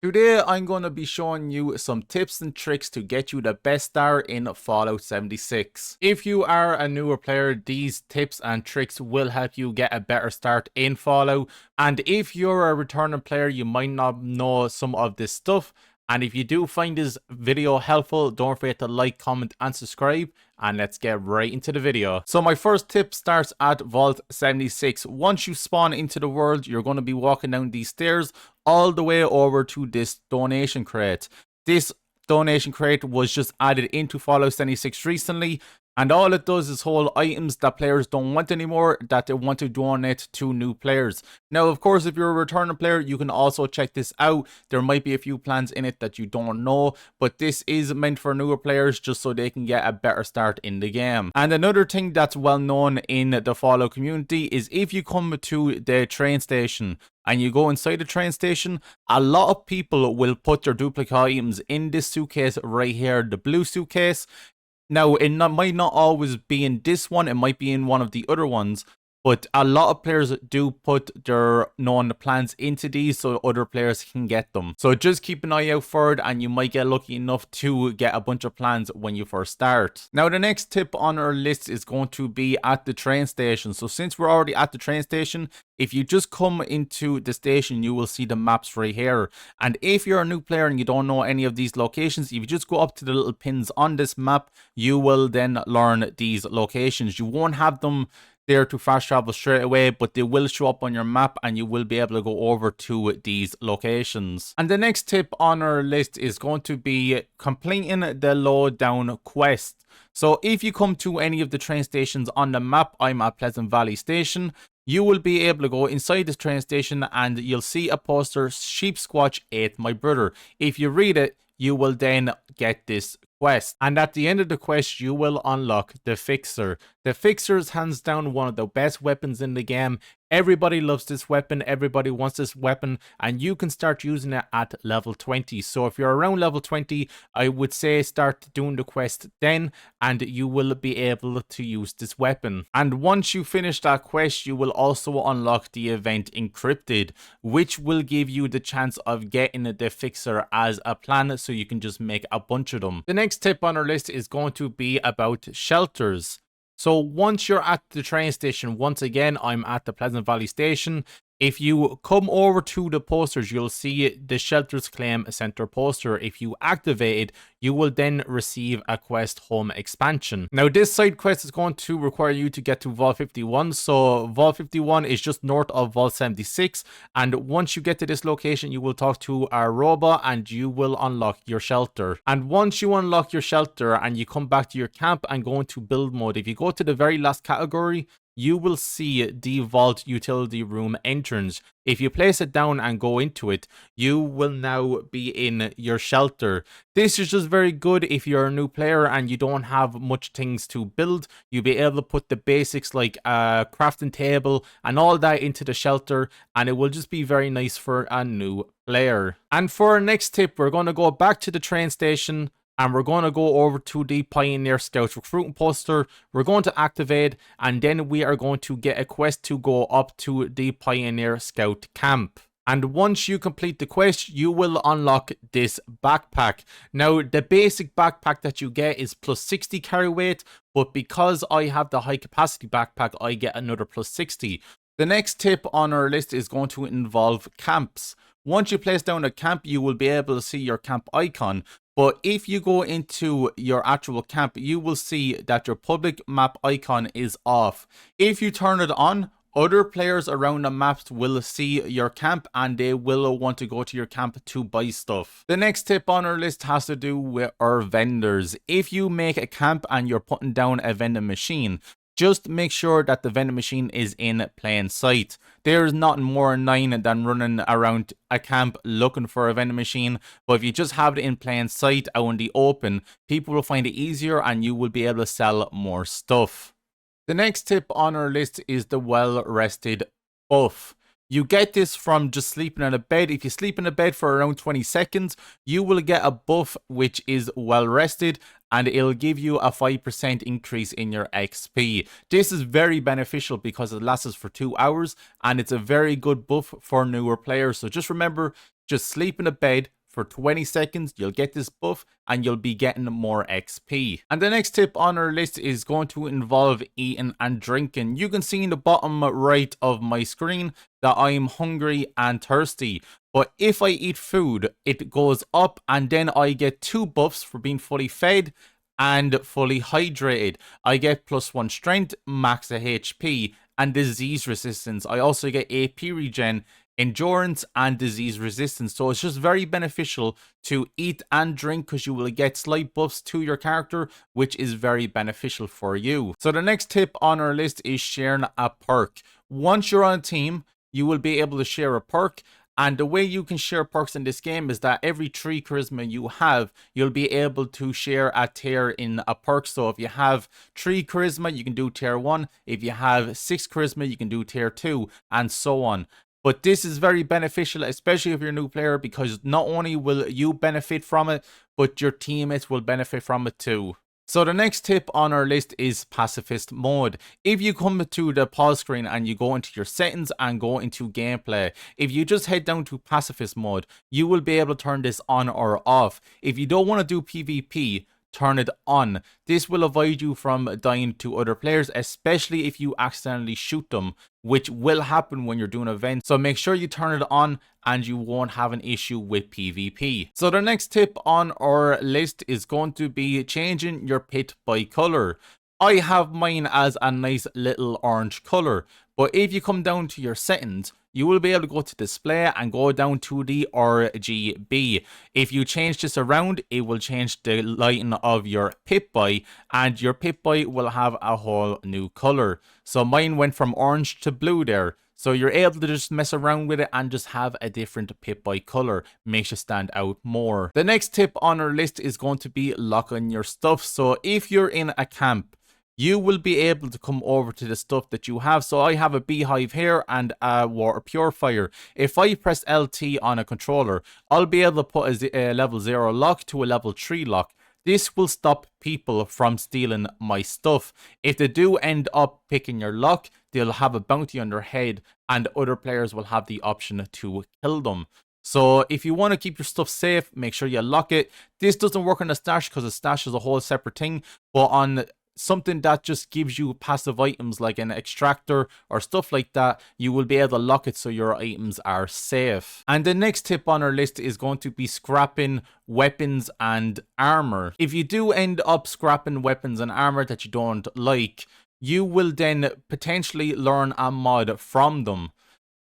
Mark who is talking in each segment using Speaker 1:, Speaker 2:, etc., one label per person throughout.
Speaker 1: Today I'm going to be showing you some tips and tricks to get you the best start in Fallout 76. If you are a newer player, these tips and tricks will help you get a better start in Fallout. And if you're a returning player, you might not know some of this stuff. And if you do find this video helpful, don't forget to like, comment, and subscribe. And let's get right into the video. So my first tip starts at Vault 76. Once you spawn into the world, you're going to be walking down these stairs all the way over to this donation crate. This donation crate was just added into Fallout 76 recently. And all it does is hold items that players don't want anymore that they want to donate to new players. Now, of course, if you're a returning player, you can also check this out. There might be a few plans in it that you don't know, but this is meant for newer players just so they can get a better start in the game. And another thing that's well known in the Fallout community is if you come to the train station and you go inside the train station, a lot of people will put their duplicate items in this suitcase right here, the blue suitcase. Now, it might not always be in this one, it might be in one of the other ones, but a lot of players do put their known plans into these so other players can get them. So just keep an eye out for it and you might get lucky enough to get a bunch of plans when you first start. Now, the next tip on our list is going to be at the train station. So since we're already at the train station, if you just come into the station, you will see the maps right here. And if you're a new player and you don't know any of these locations, if you just go up to the little pins on this map, you will then learn these locations. You won't have them there to fast travel straight away, but they will show up on your map and you will be able to go over to these locations. And the next tip on our list is going to be completing the Lowe-Down quest. So if you come to any of the train stations on the map, I'm at Pleasant Valley Station, you will be able to go inside this train station and you'll see a poster, Sheep Squatch ate my brother. If you read it, you will then get this quest. And at the end of the quest, you will unlock the Fixer. The Fixer is hands down one of the best weapons in the game. Everybody loves this weapon, everybody wants this weapon, and you can start using it at level 20. So if you're around level 20, I would say start doing the quest then, and you will be able to use this weapon. And once you finish that quest, you will also unlock the event Encrypted, which will give you the chance of getting the Fixer as a plan, so you can just make a bunch of them. The next tip on our list is going to be about shelters. So once you're at the train station, once again, I'm at the Pleasant Valley Station. If you come over to the posters, you'll see the Shelters Claim Center poster. If you activate it, you will then receive a quest home expansion. Now, this side quest is going to require you to get to Vault 51. So Vault 51 is just north of Vault 76. And once you get to this location, you will talk to our robot and you will unlock your shelter. And once you unlock your shelter and you come back to your camp and go into build mode, if you go to the very last category, you will see the Vault Utility Room entrance. If you place it down and go into it, you will now be in your shelter. This is just very good if you're a new player and you don't have much things to build. You'll be able to put the basics like a crafting table and all that into the shelter, and it will just be very nice for a new player. And for our next tip, we're going to go back to the train station, and we're going to go over to the Pioneer Scouts recruiting poster. We're going to activate, and then we are going to get a quest to go up to the Pioneer Scout camp. And once you complete the quest, you will unlock this backpack. Now, the basic backpack that you get is plus 60 carry weight, but because I have the high capacity backpack, I get another plus 60. The next tip on our list is going to involve camps. Once you place down a camp, you will be able to see your camp icon. But if you go into your actual camp, you will see that your public map icon is off. If you turn it on, other players around the maps will see your camp and they will want to go to your camp to buy stuff. The next tip on our list has to do with our vendors. If you make a camp and you're putting down a vending machine, just make sure that the vending machine is in plain sight. There is nothing more annoying than running around a camp looking for a vending machine, but if you just have it in plain sight out in the open, people will find it easier and you will be able to sell more stuff. The next tip on our list is the well-rested buff. You get this from just sleeping in a bed. If you sleep in a bed for around 20 seconds, you will get a buff which is well rested, and it'll give you a 5% increase in your XP. This is very beneficial because it lasts for 2 hours, and it's a very good buff for newer players. So just remember, just sleep in a bed for 20 seconds, you'll get this buff and you'll be getting more XP. And the next tip on our list is going to involve eating and drinking. You can see in the bottom right of my screen that I'm hungry and thirsty. But if I eat food, it goes up, and then I get 2 buffs for being fully fed and fully hydrated. I get +1 strength, max HP, and disease resistance. I also get AP regen, endurance, and disease resistance. So it's just very beneficial to eat and drink because you will get slight buffs to your character, which is very beneficial for you. So the next tip on our list is sharing a perk. Once you're on a team, you will be able to share a perk. And the way you can share perks in this game is that every 3 charisma you have, you'll be able to share a tier in a perk. So if you have 3 charisma, you can do tier 1. If you have 6 charisma, you can do tier 2, and so on. But this is very beneficial, especially if you're a new player, because not only will you benefit from it, but your teammates will benefit from it too. So the next tip on our list is Pacifist Mode. If you come to the pause screen and you go into your settings and go into gameplay, if you just head down to Pacifist Mode, you will be able to turn this on or off. If you don't want to do PvP, turn it on. This will avoid you from dying to other players, especially if you accidentally shoot them, which will happen when you're doing events. So make sure you turn it on and you won't have an issue with PvP. So the next tip on our list is going to be changing your Pip Boy Color. I have mine as a nice little orange color, but if you come down to your settings, you will be able to go to display and go down to the RGB. If you change this around, it will change the lighting of your Pip Boy, and your Pip Boy will have a whole new color. So mine went from orange to blue there. So you're able to just mess around with it and just have a different Pip Boy color. Makes you stand out more. The next tip on our list is going to be locking your stuff. So if you're in a camp, you will be able to come over to the stuff that you have. So I have a beehive here and a water purifier. If I press LT on a controller, I'll be able to put a level 0 lock to a level 3 lock. This will stop people from stealing my stuff. If they do end up picking your lock, they'll have a bounty on their head, and other players will have the option to kill them. So if you want to keep your stuff safe, make sure you lock it. This doesn't work on the stash because the stash is a whole separate thing, but on something that just gives you passive items like an extractor or stuff like that, you will be able to lock it so your items are safe. And the next tip on our list is going to be scrapping weapons and armor. If you do end up scrapping weapons and armor that you don't like, you will then potentially learn a mod from them.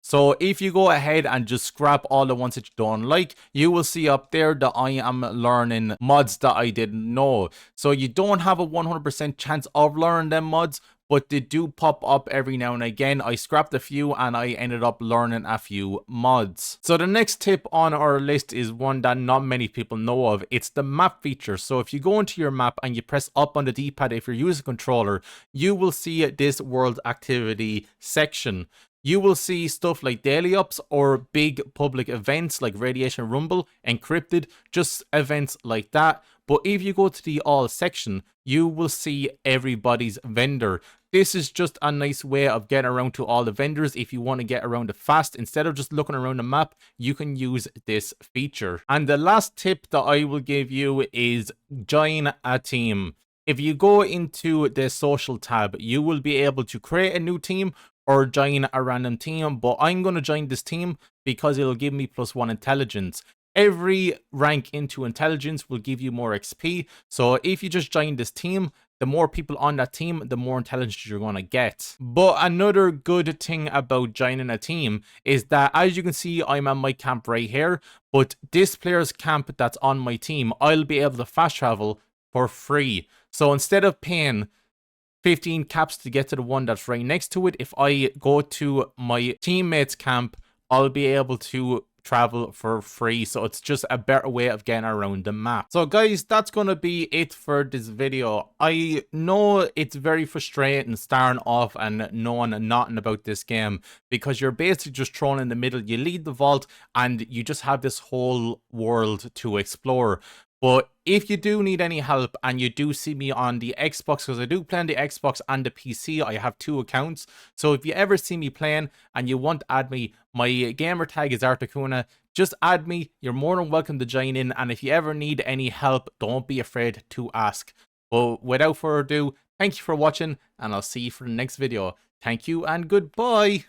Speaker 1: So if you go ahead and just scrap all the ones that you don't like, you will see up there that I am learning mods that I didn't know. So you don't have a 100% chance of learning them mods, but they do pop up every now and again. I scrapped a few and I ended up learning a few mods. So the next tip on our list is one that not many people know of. It's the map feature. So if you go into your map and you press up on the D-pad if you're using a controller, you will see this world activity section. You will see stuff like daily ups or big public events like Radiation Rumble, Encrypted, just events like that. But if you go to the all section, you will see everybody's vendor. This is just a nice way of getting around to all the vendors. If you want to get around it fast, instead of just looking around the map, you can use this feature. And the last tip that I will give you is join a team. If you go into the social tab, you will be able to create a new team or join a random team, but I'm going to join this team because it'll give me +1 intelligence. Every rank into intelligence will give you more XP, so if you just join this team, the more people on that team, the more intelligence you're going to get. But another good thing about joining a team is that, as you can see, I'm at my camp right here, but this player's camp that's on my team, I'll be able to fast travel for free. So instead of paying 15 caps to get to the one that's right next to it, if I go to my teammate's camp, I'll be able to travel for free. So it's just a better way of getting around the map. So guys, that's gonna be it for this video. I know it's very frustrating starting off and knowing nothing about this game, because you're basically just thrown in the middle. You lead the vault and you just have this whole world to explore. But if you do need any help and you do see me on the Xbox, because I do play on the Xbox and the PC, I have 2 accounts. So if you ever see me playing and you want to add me, my gamer tag is Articuna. Just add me. You're more than welcome to join in. And if you ever need any help, don't be afraid to ask. But without further ado, thank you for watching, and I'll see you for the next video. Thank you and goodbye.